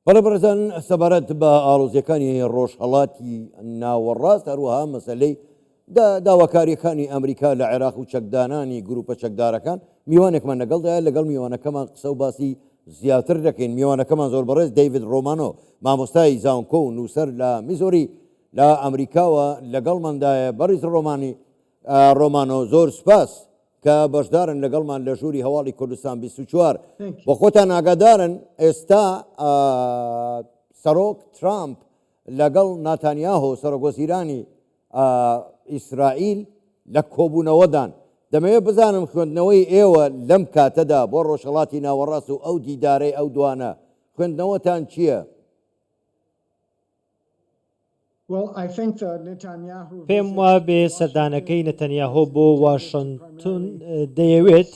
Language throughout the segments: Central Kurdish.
بەڵێ بەڕێزان سەبارەت بە ئاڵۆزیەکانی ڕۆژهەڵاتی ناوەڕاست هەروەها مەسەلەی داواکاریەکانی ئەمریکا لە عێراق و چەکدانانی گروپە چەکدارەکان میوانێکمان لەگەڵدایە لەگەڵ میوانەکەمان قسە و باسی زیاتر دەکەین. میوانەکەمان زۆر بەڕێز دەیڤید ڕۆمانۆ مامۆستای زانکۆ و نووسەر لە میزۆری لە ئەمریکاوە لەگەڵماندایە. بەڕیز ڕۆمانۆ زۆر سپاس کە بەشدارن لەگەڵمان لە ژووری هەواڵی کوردستان 24. بۆ خۆتان ئاگادارن ئێستا سەرۆک ترامپ لەگەڵ ناتانیاهۆ سەرۆکوەزیرانی ئیسرائیل لە کۆبوونەوەدان. دەمەوێت بزانم خوێندنەوەی ئێوە لەم کاتەدا بۆ ڕۆژهەڵاتی ناوەڕاست و ئەو دیدارەی ئەو دوانە خوێندنەوەتان چییە؟ پێم وابێ سەردانەکەی نەتەنیاهۆ بۆ واشنگتن دەیەوێت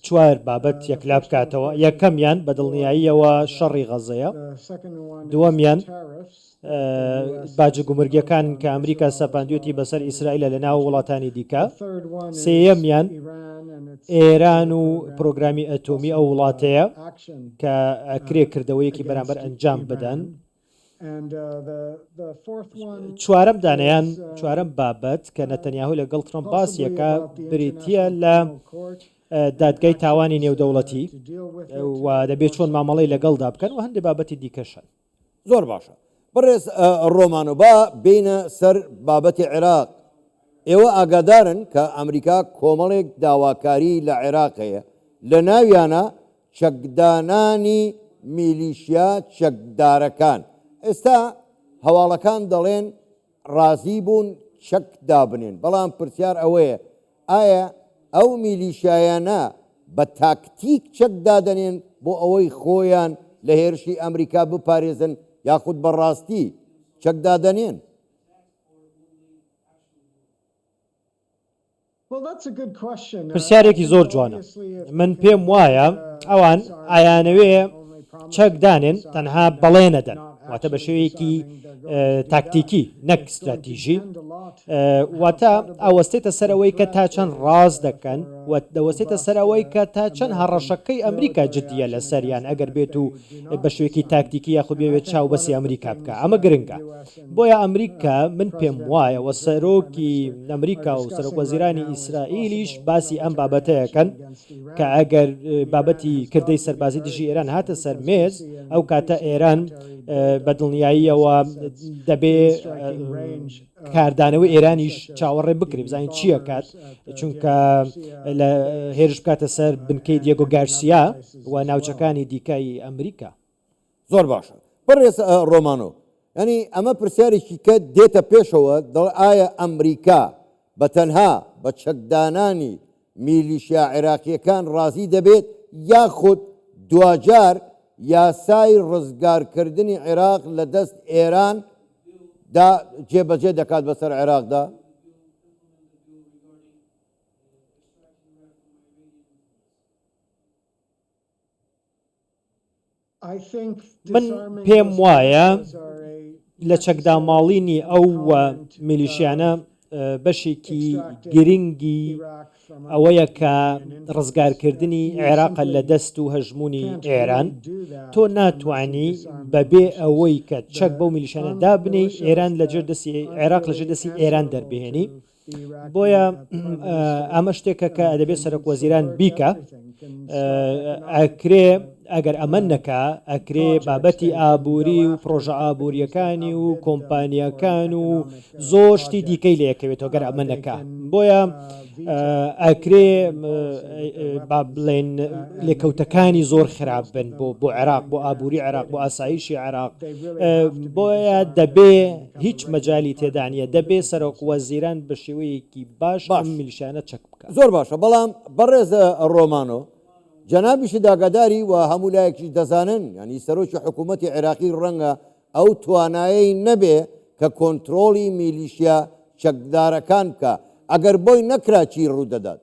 چوار بابەت یەکلا بکاتەوە. یەکەمیان بە دڵنیاییەوە شەڕی غەزەیە، دووەمیان باجە گومرگیەکان کە ئەمریکا سەپاندوێتی بەسەر ئیسرائیلە لە ناو وڵاتانی دیکە، سێیەمیان ئێران و پرۆگرامی ئەتۆمی ئەو وڵاتەیە کە ئەکرێ کردەوەیەکی بەرامبەر ئەنجام بدەن. چوارەم دانیان چوارەم بابەت کە نەتەنیاهۆ لەگەڵ ترامپ باسیەکە بریتە لە دادگای تاوانی نێودەوڵەتی و دەبێت چۆن مامەڵەی لەگەڵدا بکەن و هەندێک بابەتی دیکەشن. زۆر باشە. بەڕێز ڕۆمانۆ با بینە سەر بابەتی عێراق. ئێوە ئاگادارن کە ئەمریکا کۆمەڵێک داواکاری لە عێراقەیە، لە ناویانە چەکدانانی میلیشیا چەکدارەکان. ئێستا هەواڵەکان دەڵێن ڕازی بوون چەک دابنێن، بەڵام پرسیار ئەوەیە ئایا ئەو میلیشایانە بە تاکتیک چەک دادەنێن بۆ ئەوەی خۆیان لە هێرشی ئەمریکا بپارێزن یاخود بەڕاستی چەک دادەنێن؟ پرسیارێکی زۆر جوانە. من پێم وایە ئەوان ئایانەوێ چەک دانێن تەنها بەڵێ نەدەن، واتە بە شێوەیەکی تاکتیکی نەک استراتیژی، واتە ئەوەستێتە سەرەوەی کە تا چەند ڕاز دەکەن و دەوەستێتە سەرەوەی کە تا چەند هەڕەشەکەی ئەمریکا جددیە لە سەریان ئەگەر بێت و بە شوێکی تاکتیکی یاخود بێت چاوبەسی ئەمریکا بکە. ئەمە گرنگە. بۆیە ئەمریکا من پێم وایە و سەرۆکی ئەمریکا و سەرۆکوەزیرانی ئیسرائیلیش باسی ئەم بابەتەیەکەن کە ئەگەر بابەتی کردەی سەربازی دژی ئێران هاتە سەر مێز، ئەو کاتە ئێران بە دڵنیاییەوە دەبێ کاردانەوەی ئێرانیش چاوەڕێ بکرێ بزانین چییە کات، چونکە لە هێرش بکاتە سەر بنکەی دیێگۆ گارسیا و ناوچەکانی دیکای ئەمریکا. زۆر باشە. بەڕێز ڕۆمانۆ، ینی ئەمە پرسیارێکی کە دێتە پێشەوە دڵ ئایا ئەمریکا بە تەنها بە چەکدانانی میلیشیا عێراقیەکان ڕازی دەبێت یاخود دوجار یاسای ڕزگارکردنی عێراق لە دەست ئێران دا جێبەجێ دەکات بەسەر عێراقدا؟ من پێم وایە لە چەکداماڵینی ئەو میلیشیانە بەشێکی گرنگی ئەوەیە کە ڕزگارکردنی عێراق لە دەست و هەژمونی ئێران. تۆ ناتوانی بەبێ ئەوەی کە چەک بەو میلیشیانە دابنی ئێران لەجێر دەستی عێراق لەژێر دەستی ئێران دەربهێنی. بۆیە ئەمە شتێکە کە دەبێت سەرۆکوەزیران بیکە. ئەکرێ ئەگەر ئەمە نەکا ئەکرێ بابەتی ئابووری و پرۆژە ئابوووریەکانی و کۆمپانیەکان و زۆر شتی دیکەی لەیەکەوێتەوە گەر ئەمە نەکا. بۆیە ئەکرێ با بڵێن لێکەوتەکانی زۆر خراپ بن بۆ عێراق، بۆ ئابووری عێراق، بۆ ئاسایشی عێراق. بۆیە دەبێ هیچ مەجای تێدانە، دەبێ سەرۆکوەزیران بە شێوەیەکی باش میلیشیانە چەک بکە. زۆر باشە. بەڵام بەڕێز ڕۆمانۆ جەنابیشی داگاداری و هەموو لایەکی دەزانن، ینی سەرۆکی حکوومەتی عێراقی ڕەنگە ئەو توانایی نەبێ کە کۆنتترۆلی میلیشیا چەکدارەکان بکە. ئەگەر بۆی نەکرا چی ڕوو دەدات؟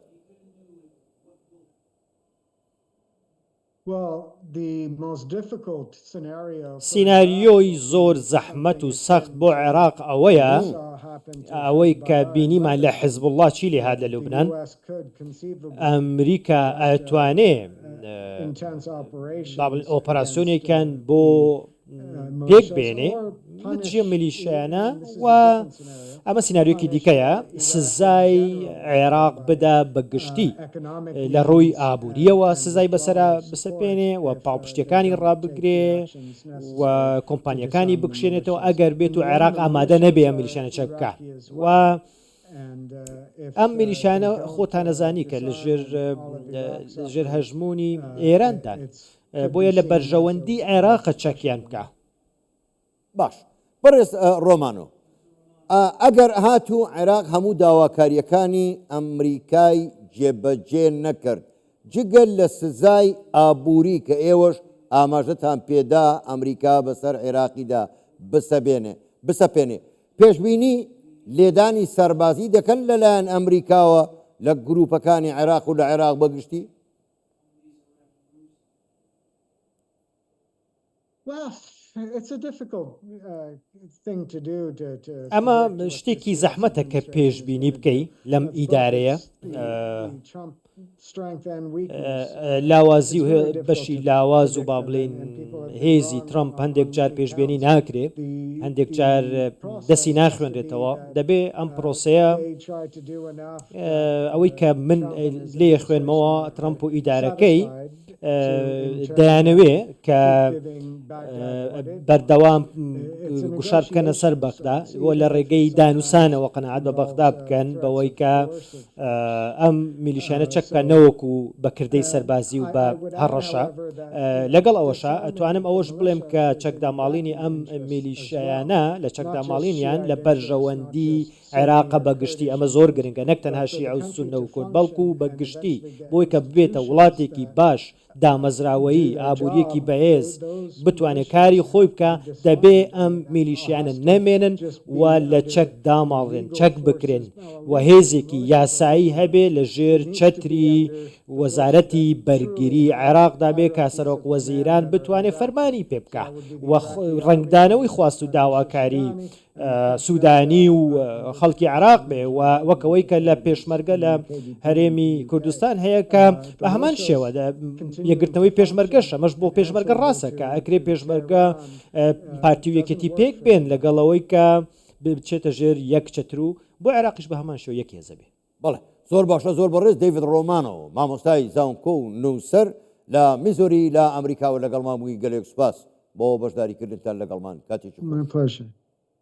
سیناریۆی زۆر زەحمەت و سەخت بۆ عێراق ئەوەیە ئەوەی کە بینیمان لە حزب الله چی لێ هات لە لوبناان ئەمریکا ئەتوانێ ئۆپەراسسیۆنێکیان بۆ پێک بێنێ ژێ میلیشیانە و ئەمە سناریۆکی دیکەیە سزای عێراق بدا بەگشتی لە ڕووی ئابوووریەوە سزای بەسرە بسەپێنێ و پاڵپشتەکانی ڕابگرێ و کۆمپانیەکانی بکشێنێتەوە ئەگەر بێت و عێراق ئامادە نەبێ ئەم میلیشیانە چەک بکە و ئەم میلیشانە خۆتان نەزانی کە لەژێر هەژمونی ئێراندا بۆیە لە بەرژەوەندی عێراقە چەکیان بکە. باش بەڕێز ڕۆمانۆ ئەگەر هاتوو عێراق هەموو داواکاریەکانی ئەمریکای جێبەجێ نەکرد جگەل لە سزای ئابووری کە ئێوەش ئاماژەتان پێدا ئەمریکا بەسەر عێراقیدا بسەپێنێ پێشبینی لێدانی سەربازی دەکەن لەلایەن ئەمریکاوە لە گروپەکانی عێراق و لە عێراق بەگشتی؟ ئەمە شتێکی زەحمەتە کە پێشبینی بکەی لەم ئیدارەیە لاوازی و بەشی لاواز و با بڵێن هێزی ترامپ هەندێک جار پێشبێنی ناکرێت هەندێک جار دەستی ناخوێنرێتەوە دەبێ ئەم پرۆسەیە ئەوەی کە من لێ خوێنمەوە ترامپ و ئیدارەکەی دەیانەوێ کە بەردەوام گوشار بکەنە سەر بەغدا بۆ لە ڕێگەی دانووسانەوە قەنەعەت بە بەغدا بکەن بەوەی کە ئەم میلیشانە چەککە نەوەکو بەکردەی سەربازی و بە هەڕەشە لەگەڵ ئەوەشە ئەتوانم ئەوەش بڵێم کە چەکداماڵینی ئەم میلیشایانە لە چەکداماڵینیان لە بەرژەوەندی عێراقە بەگشتی ئەمە زۆر گرنگە نەک تەنها شیعە و سوننە و کورد بەڵکو و بەگشتی بۆی کە ببێتە وڵاتێکی باش دامەزراوەیی ئابوووریەکی بەهێز بتوانێت کاری خۆی بکە دەبێ ئەم میلیشیانە نەمێنن و لە چەک داماڵێن چەک بکرێن و هێزێکی یاسایی هەبێ لە ژێر چەتری وەزارەتی بەرگری عێراقدا بێ کا سەرۆک وەزیران بتوانێت فەرمانی پێ بکە و ڕنگدانەوەی خواست و داواکاری سوودانی و خەڵکی عێراق بێ و وەکەوەی کە لە پێشمەرگە لە هەرێمی کوردستان هەیە کە بە هەمان شێوە یەکگرتنەوەی پێشمەرگەشە مەش بۆ پێشمەرگە ڕاستە کە ئەکرێ پێشمەرگە پارتی و یەکێتی پێک بێن لەگەڵەوەی کە بچێتە ژێر یەک چەتر و بۆ عێراقیش بە هەمان شێوە یەک هێزە بێ. بەڵێ زۆر باشە زۆر بەڕێز دەیڤید ڕۆمانۆ مامۆستای زانکۆ و نووسەر لە میزۆری لە ئەمریکا و لەگەڵمان بووی گەلێک سوپاس بۆ بەشداریکردنتان لەگەڵمان کاتێک